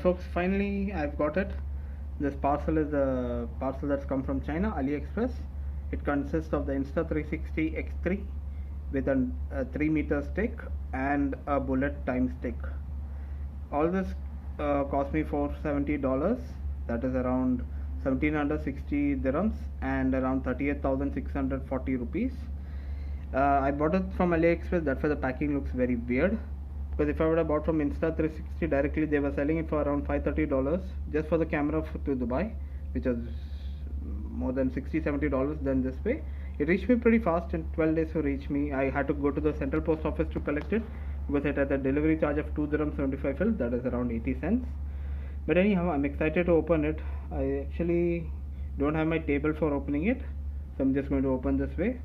folks, finally I've got it. This parcel is a parcel that's come from China, AliExpress. It consists of the Insta360 X3 with a 3-meter stick and a bullet time stick. All this cost me $470, that is around 1760 dirhams and around 38,640 rupees. I bought it from AliExpress, that's why the packing looks very weird. Because if I would have bought from Insta360 directly, they were selling it for around $530 just for the camera to Dubai, which was more than $60-70 than this way. It reached me pretty fast, in 12 days to reach me. I had to go to the central post office to collect it because it had a delivery charge of 2 dirham 75 fils, that is around 80 cents. But anyhow, I'm excited to open it. I actually don't have my table for opening it, so I'm just going to open this way.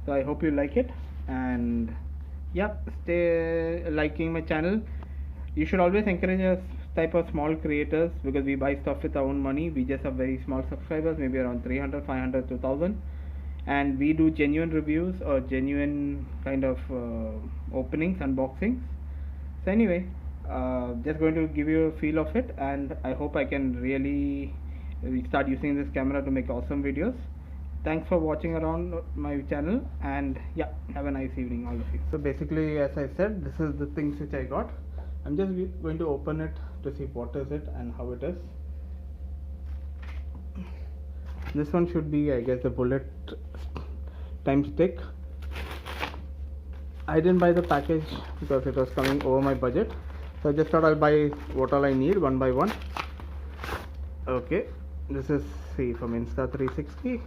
So I hope you like it, and yeah, stay liking my channel. You should always encourage us type of small creators because we buy stuff with our own money. We just have very small subscribers, maybe around 300, 500, 2000, and we do genuine reviews or genuine kind of openings, unboxings. So anyway, just going to give you a feel of it, and I hope I can really start using this camera to make awesome videos. Thanks for watching around my channel, and yeah, have a nice evening all of you. So basically, as I said, this is the things which I got. I'm just going to open it to see what is it and how it is. This one should be, I guess, the bullet time stick. I didn't buy the package because it was coming over my budget, so I just thought I'll buy what all I need one by one. Okay, this is, see, from Insta360.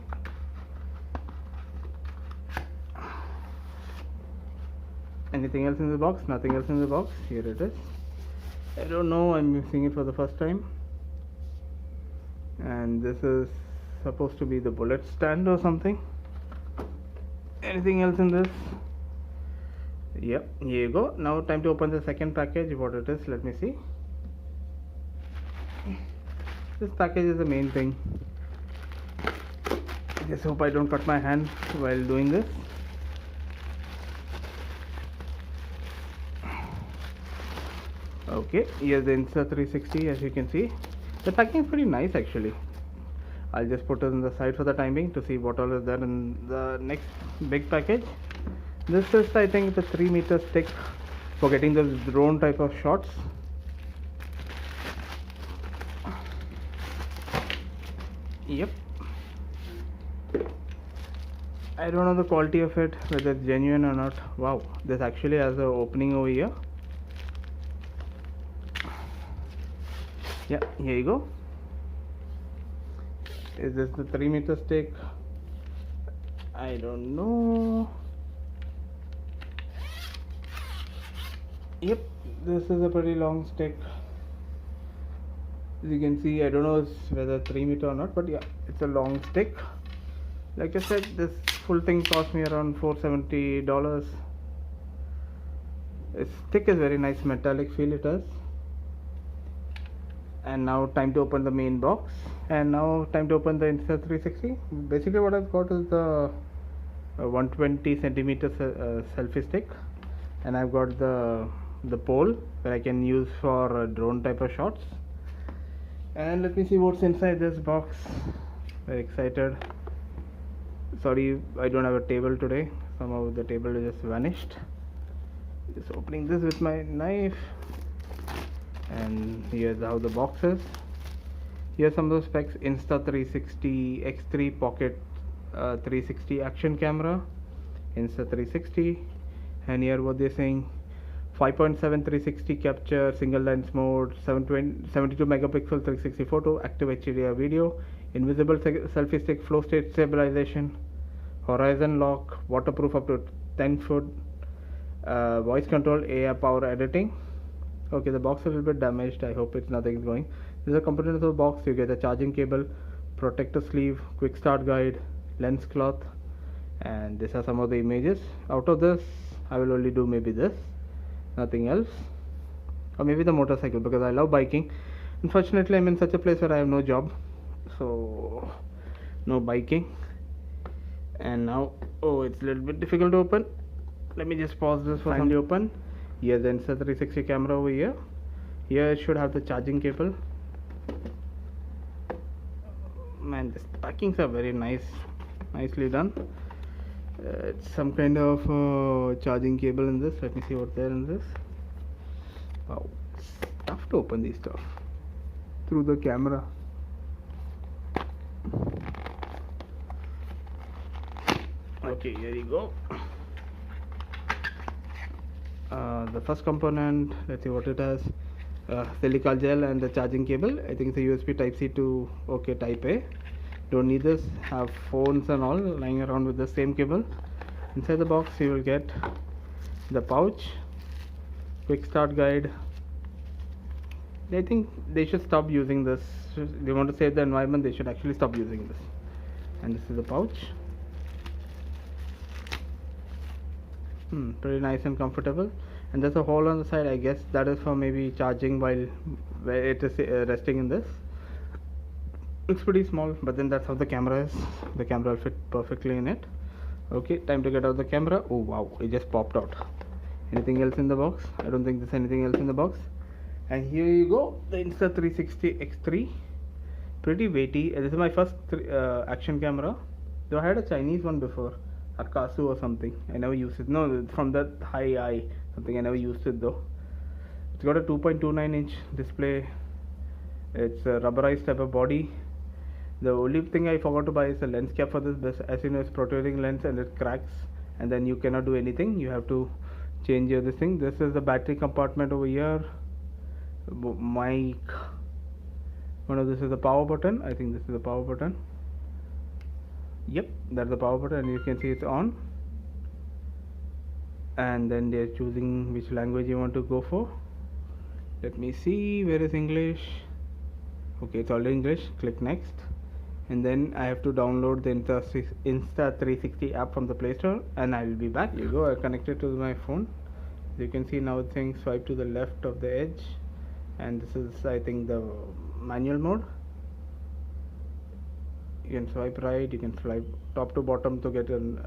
Anything else in the box? Nothing else in the box. Here it is. I don't know, I'm using it for the first time. And this is supposed to be the bullet stand or something. Anything else in this? Yep, here you go. Now time to open the second package. What it is, let me see. This package is the main thing. I just hope I don't cut my hand while doing this. Okay, here's the Insta360. As you can see, the packing is pretty nice actually. I'll just put it on the side for the time being to see what all is there in the next big package. This is, I think, the 3-meter stick for getting those drone type of shots. Yep. I don't know the quality of it, whether it's genuine or not. Wow, this actually has an opening over here. Yeah, here you go. Is this the 3-meter stick? I don't know. Yep, this is a pretty long stick. As you can see, I don't know whether 3-meter or not, but yeah, it's a long stick. Like I said, this full thing cost me around $470. Its stick is very nice, metallic feel it has. And now time to open the main box, and now time to open the Insta360. Basically what I've got is the 120 centimeter selfie stick, and I've got the pole that I can use for drone type of shots. And let me see what's inside this box. Very excited. Sorry, I don't have a table today. Somehow the table just vanished. Just opening this with my knife. And here's how the box is. Here's some of the specs. Insta360 X3 Pocket 360 action camera, Insta360, and here what they're saying: 5.7 360 capture, single lens mode, 72 megapixel 360 photo, active HDR video, invisible selfie stick, flow state stabilization, horizon lock, waterproof up to 10 foot, voice control, AI power editing. Okay, the box is a little bit damaged. I hope it's nothing going. This is a component of the box. You get a charging cable, protector sleeve, quick start guide, lens cloth, and these are some of the images. Out of this, I will only do maybe this, nothing else, or maybe the motorcycle, because I love biking. Unfortunately, I'm in such a place where I have no job, so no biking. And now, oh, it's a little bit difficult to open. Let me just pause this for finally open. Here's the Insta360 camera over here. Here it should have the charging cable. Man, these packings are very nicely done. It's some kind of charging cable in this. Let me see what's there in this. Wow, it's tough to open these stuff through the camera. Okay, here you go. The first component, let's see what it has. Silica gel and the charging cable. I think it's a USB type C to type A. Don't need this. Have phones and all lying around with the same cable. Inside the box you will get the pouch, quick start guide. I think they should stop using this. They want to save the environment, they should actually stop using this. And this is the pouch. Pretty nice and comfortable. And there's a hole on the side. I guess that is for maybe charging while it is resting in this. Looks pretty small, but then that's how the camera is. The camera will fit perfectly in it. Okay, time to get out the camera. Oh wow, it just popped out. Anything else in the box? I don't think there's anything else in the box. And here you go, the Insta360 X3. Pretty weighty. This is my first action camera. Though I had a Chinese one before, Akasu or something. I never used it. No, from that high eye something. I never used it though. It's got a 2.29-inch display. It's a rubberized type of body. The only thing I forgot to buy is a lens cap for this. As you know, it's protruding lens and it cracks, and then you cannot do anything. You have to change this thing. This is the battery compartment over here. Mic. Oh no, this is the power button. I think this is the power button. Yep, that's the power button, and you can see it's on. And then they're choosing which language you want to go for. Let me see, where is English? Okay, it's already English. Click next. And then I have to download the Insta360 app from the Play Store, and I will be back. Here you go, I connected to my phone. You can see now it's saying swipe to the left of the edge, and this is, I think, the manual mode. You can swipe right, you can swipe top to bottom to get an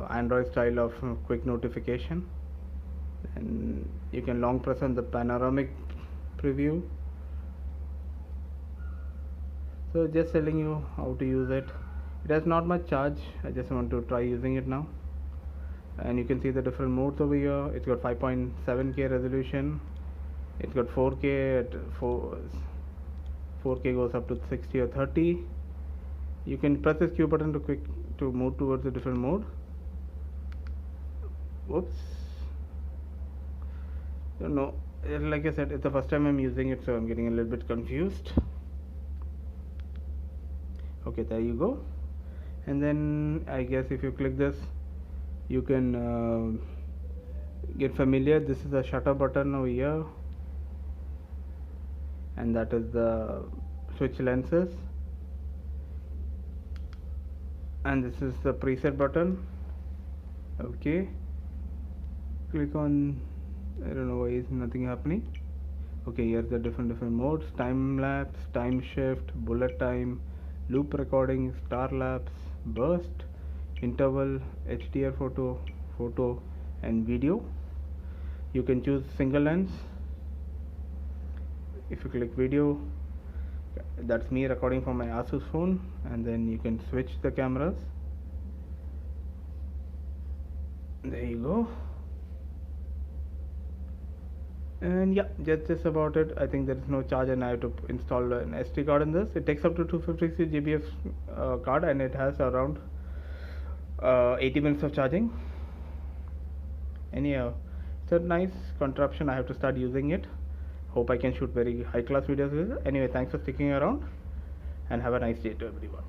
Android style of quick notification, and you can long press on the panoramic preview. So just telling you how to use it. It has not much charge. I just want to try using it now. And you can see the different modes over here. It's got 5.7K resolution. It's got 4K at 4K goes up to 60 or 30. You can press this Q button to move towards a different mode. Whoops. Don't know. Like I said, it's the first time I'm using it, so I'm getting a little bit confused. Okay, there you go. And then I guess if you click this, you can get familiar. This is the shutter button over here, and that is the switch lenses, and this is the preset button. Okay, click on, I don't know why is nothing happening. Okay, here's the different modes: time lapse, time shift, bullet time, loop recording, star lapse, burst, interval, HDR photo and video. You can choose single lens. If you click video, that's me recording from my Asus phone, and then you can switch the cameras. There you go. And yeah, just about it. I think there is no charge, and I have to install an SD card in this. It takes up to 256 GB of card, and it has around 80 minutes of charging. Anyhow, it's a nice contraption. I have to start using it. Hope I can shoot very high class videos with it. Anyway, thanks for sticking around, and have a nice day to everyone.